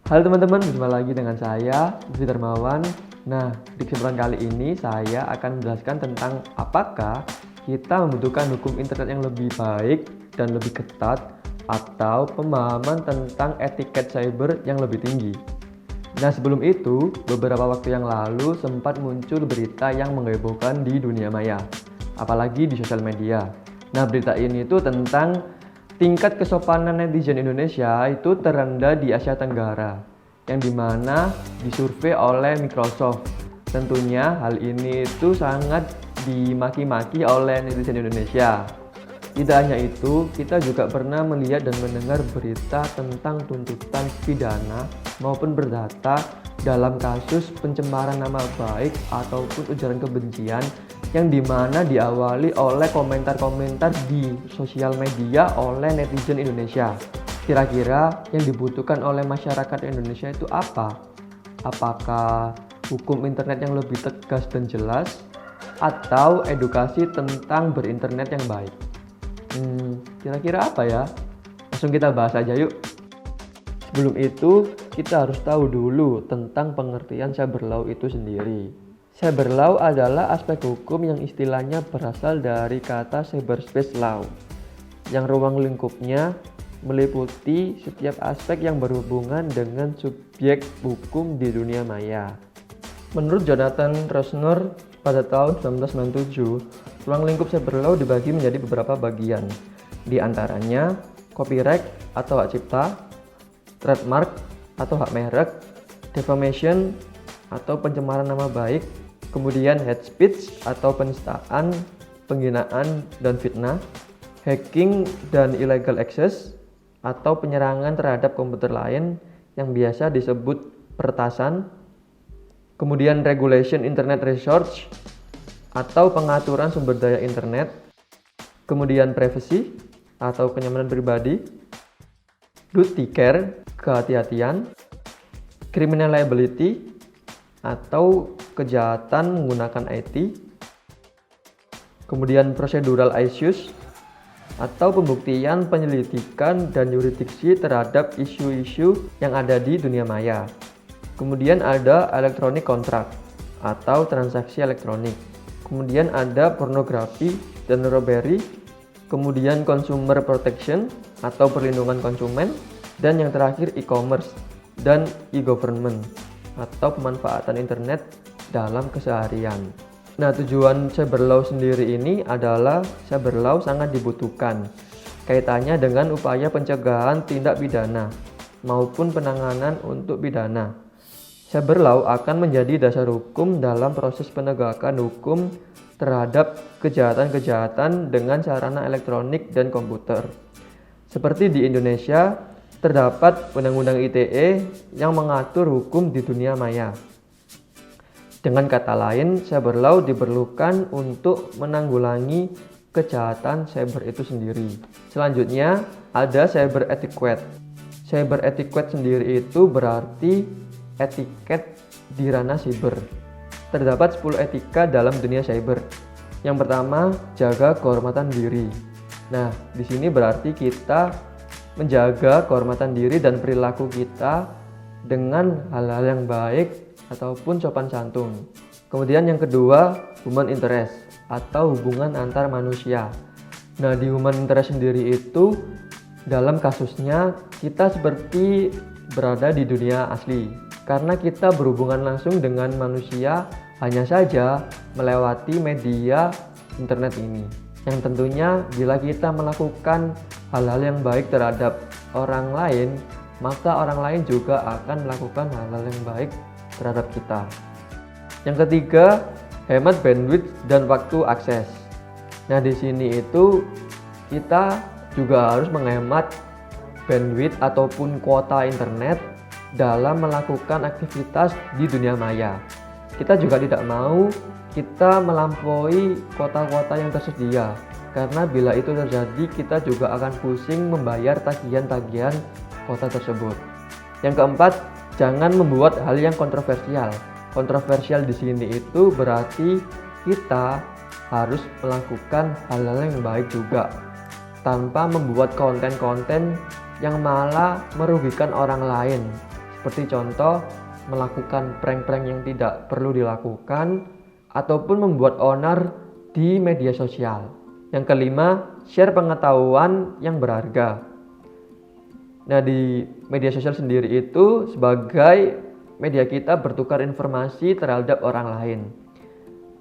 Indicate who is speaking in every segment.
Speaker 1: Halo teman-teman, berjumpa lagi dengan saya, Lutfi Darmawan. Nah, di kesempatan kali ini saya akan menjelaskan tentang apakah kita membutuhkan hukum internet yang lebih baik dan lebih ketat atau pemahaman tentang etiket cyber yang lebih tinggi. Nah, sebelum itu, beberapa waktu yang lalu sempat muncul berita yang menghebohkan di dunia maya, apalagi di sosial media. Nah, berita ini itu tentang tingkat kesopanan netizen Indonesia itu terendah di Asia Tenggara, yang dimana disurvei oleh Microsoft. Tentunya hal ini itu sangat dimaki-maki oleh netizen Indonesia. Tidak hanya itu, kita juga pernah melihat dan mendengar berita tentang tuntutan pidana maupun perdata dalam kasus pencemaran nama baik ataupun ujaran kebencian yang dimana diawali oleh komentar-komentar di sosial media oleh netizen Indonesia. Kira-kira yang dibutuhkan oleh masyarakat Indonesia itu apa? Apakah hukum internet yang lebih tegas dan jelas atau edukasi tentang berinternet yang baik? Kira-kira apa ya? Langsung kita bahas aja yuk. Sebelum itu, kita harus tahu dulu tentang pengertian cyber law itu sendiri. Cyber law adalah aspek hukum yang istilahnya berasal dari kata cyberspace law, yang ruang lingkupnya meliputi setiap aspek yang berhubungan dengan subjek hukum di dunia maya. Menurut Jonathan Rosner pada tahun 1997, ruang lingkup cyber law dibagi menjadi beberapa bagian, di antaranya copyright atau hak cipta, trademark atau hak merek, defamation atau pencemaran nama baik, kemudian hate speech atau penistaan, penghinaan dan fitnah, hacking dan illegal access atau penyerangan terhadap komputer lain yang biasa disebut peretasan, kemudian regulation internet research atau pengaturan sumber daya internet, kemudian privacy atau kenyamanan pribadi, duty care, kehati-hatian, criminal liability atau kejahatan menggunakan IT, kemudian procedural issues atau pembuktian, penyelidikan, dan yurisdiksi terhadap isu-isu yang ada di dunia maya. Kemudian ada electronic contract atau transaksi elektronik. Kemudian ada pornografi dan robbery, kemudian consumer protection atau perlindungan konsumen, dan yang terakhir e-commerce dan e-government atau pemanfaatan internet dalam keseharian. Nah, tujuan cyber law sendiri ini adalah cyber law sangat dibutuhkan kaitannya dengan upaya pencegahan tindak pidana maupun penanganan untuk pidana. Cyber law akan menjadi dasar hukum dalam proses penegakan hukum terhadap kejahatan-kejahatan dengan sarana elektronik dan komputer. Seperti di Indonesia, terdapat Undang-Undang ITE yang mengatur hukum di dunia maya. Dengan kata lain, cyber law diperlukan untuk menanggulangi kejahatan cyber itu sendiri. Selanjutnya, ada cyber etiquette. Cyber etiquette sendiri itu berarti etiket di ranah cyber. Terdapat 10 etika dalam dunia cyber. Yang pertama, jaga kehormatan diri. Nah, di sini berarti kita menjaga kehormatan diri dan perilaku kita dengan hal-hal yang baik ataupun sopan santun. Kemudian yang kedua, human interest atau hubungan antar manusia. Nah, di human interest sendiri itu dalam kasusnya kita seperti berada di dunia asli. Karena kita berhubungan langsung dengan manusia hanya saja melewati media internet ini. Yang tentunya bila kita melakukan hal-hal yang baik terhadap orang lain, maka orang lain juga akan melakukan hal-hal yang baik terhadap kita. Yang ketiga, hemat bandwidth dan waktu akses. Nah, di sini itu kita juga harus menghemat bandwidth ataupun kuota internet dalam melakukan aktivitas di dunia maya. Kita juga tidak mau kita melampaui kuota-kuota yang tersedia, karena bila itu terjadi kita juga akan pusing membayar tagihan-tagihan kuota tersebut. Yang keempat, jangan membuat hal yang kontroversial. Kontroversial di sini itu berarti kita harus melakukan hal-hal yang baik juga, tanpa membuat konten-konten yang malah merugikan orang lain. seperti contoh melakukan prank-prank yang tidak perlu dilakukan ataupun membuat onar di media sosial. Yang kelima, share pengetahuan yang berharga. Nah, di media sosial sendiri itu sebagai media kita bertukar informasi terhadap orang lain.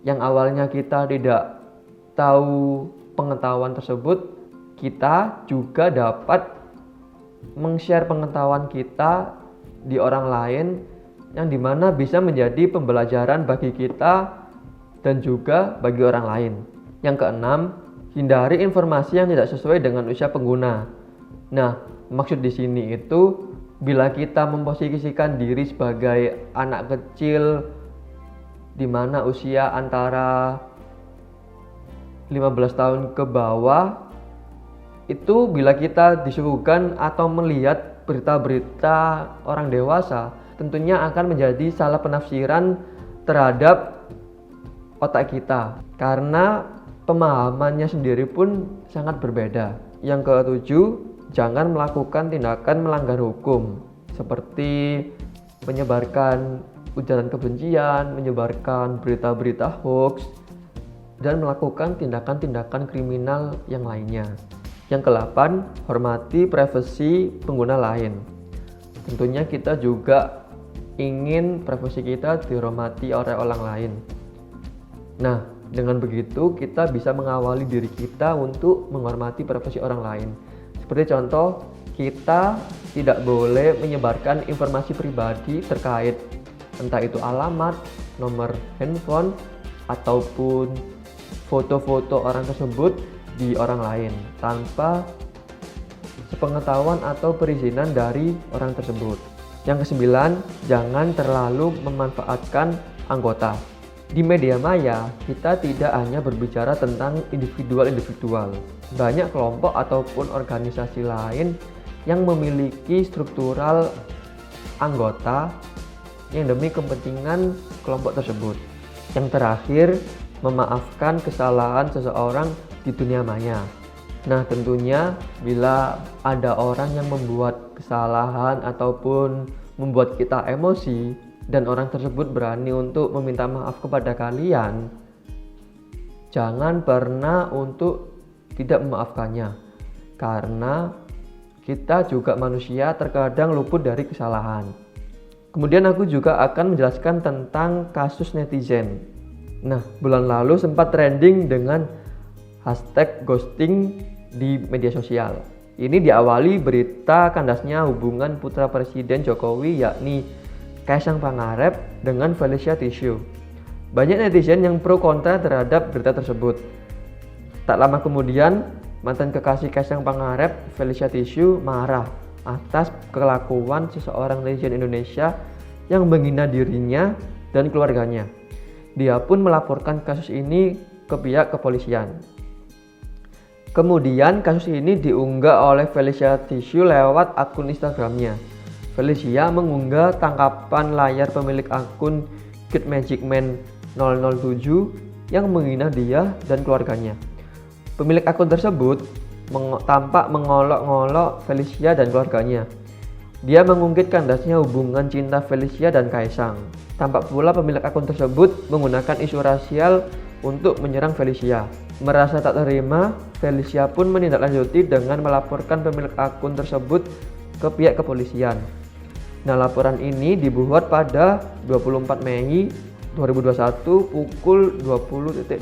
Speaker 1: Yang awalnya kita tidak tahu pengetahuan tersebut, kita juga dapat meng-share pengetahuan kita di orang lain yang dimana bisa menjadi pembelajaran bagi kita dan juga bagi orang lain. Yang keenam, hindari informasi yang tidak sesuai dengan usia pengguna. Nah, maksud di sini itu bila kita memposisikan diri sebagai anak kecil di mana usia antara 15 tahun ke bawah, itu bila kita disuguhkan atau melihat berita-berita orang dewasa, tentunya akan menjadi salah penafsiran terhadap otak kita karena pemahamannya sendiri pun sangat berbeda. Yang ketujuh, jangan melakukan tindakan melanggar hukum seperti menyebarkan ujaran kebencian, menyebarkan berita-berita hoax, dan melakukan tindakan-tindakan kriminal yang lainnya. Yang ke-8, hormati privasi pengguna lain. Tentunya kita juga ingin privasi kita dihormati oleh orang lain. Nah, dengan begitu kita bisa mengawali diri kita untuk menghormati privasi orang lain. Seperti contoh, kita tidak boleh menyebarkan informasi pribadi terkait entah itu alamat, nomor handphone, ataupun foto-foto orang tersebut di orang lain tanpa sepengetahuan atau perizinan dari orang tersebut. Yang ke-9, jangan terlalu memanfaatkan anggota. Di media maya, kita tidak hanya berbicara tentang individual-individual. Banyak kelompok ataupun organisasi lain yang memiliki struktural anggota yang demi kepentingan kelompok tersebut. Yang terakhir, memaafkan kesalahan seseorang di dunia maya. Nah, tentunya bila ada orang yang membuat kesalahan ataupun membuat kita emosi dan orang tersebut berani untuk meminta maaf kepada kalian, jangan pernah untuk tidak memaafkannya, karena kita juga manusia terkadang luput dari kesalahan. Kemudian aku juga akan menjelaskan tentang kasus netizen. Nah, bulan lalu sempat trending dengan hashtag ghosting di media sosial. Ini diawali berita kandasnya hubungan putra Presiden Jokowi yakni Kaisang Pangarep dengan Felicia Tisu. Banyak netizen yang pro kontra terhadap berita tersebut. Tak lama kemudian, mantan kekasih Kaisang Pangarep, Felicia Tisu, marah atas kelakuan seseorang netizen Indonesia yang menghina dirinya dan keluarganya. Dia pun melaporkan kasus ini ke pihak kepolisian. Kemudian kasus ini diunggah oleh Felicia Tisu lewat akun Instagramnya. Felicia mengunggah tangkapan layar pemilik akun Cute Magic Man 007 yang menghina dia dan keluarganya. Pemilik akun tersebut tampak mengolok-ngolok Felicia dan keluarganya. Dia mengungkit kandasnya hubungan cinta Felicia dan Kaisang. Tampak pula pemilik akun tersebut menggunakan isu rasial untuk menyerang Felicia. Merasa tak terima, Felicia pun menindaklanjuti dengan melaporkan pemilik akun tersebut ke pihak kepolisian. Nah, laporan ini dibuat pada 24 Mei 2021 pukul 20.32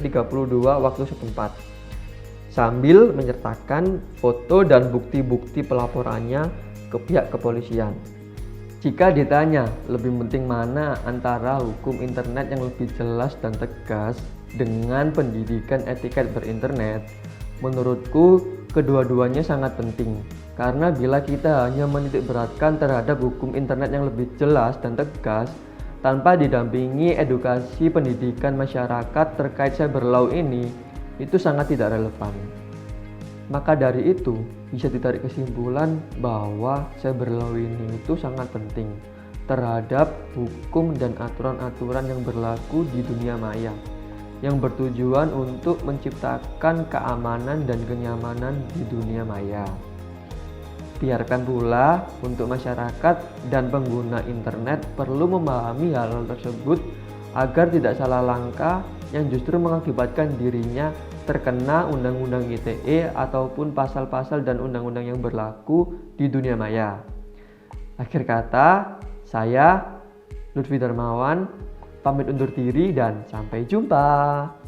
Speaker 1: waktu setempat, sambil menyertakan foto dan bukti-bukti pelaporannya ke pihak kepolisian. Jika ditanya lebih penting mana antara hukum internet yang lebih jelas dan tegas dengan pendidikan etiket berinternet, menurutku kedua-duanya sangat penting. Karena bila kita hanya menitik beratkan terhadap hukum internet yang lebih jelas dan tegas tanpa didampingi edukasi pendidikan masyarakat terkait cyber law ini, itu sangat tidak relevan. Maka dari itu, bisa ditarik kesimpulan bahwa cyber law ini itu sangat penting terhadap hukum dan aturan-aturan yang berlaku di dunia maya, yang bertujuan untuk menciptakan keamanan dan kenyamanan di dunia maya. Diharapkan pula untuk masyarakat dan pengguna internet perlu memahami hal-hal tersebut agar tidak salah langkah yang justru mengakibatkan dirinya terkena Undang-Undang ITE ataupun pasal-pasal dan undang-undang yang berlaku di dunia maya. Akhir kata, saya Lutfi Darmawan pamit undur diri dan sampai jumpa.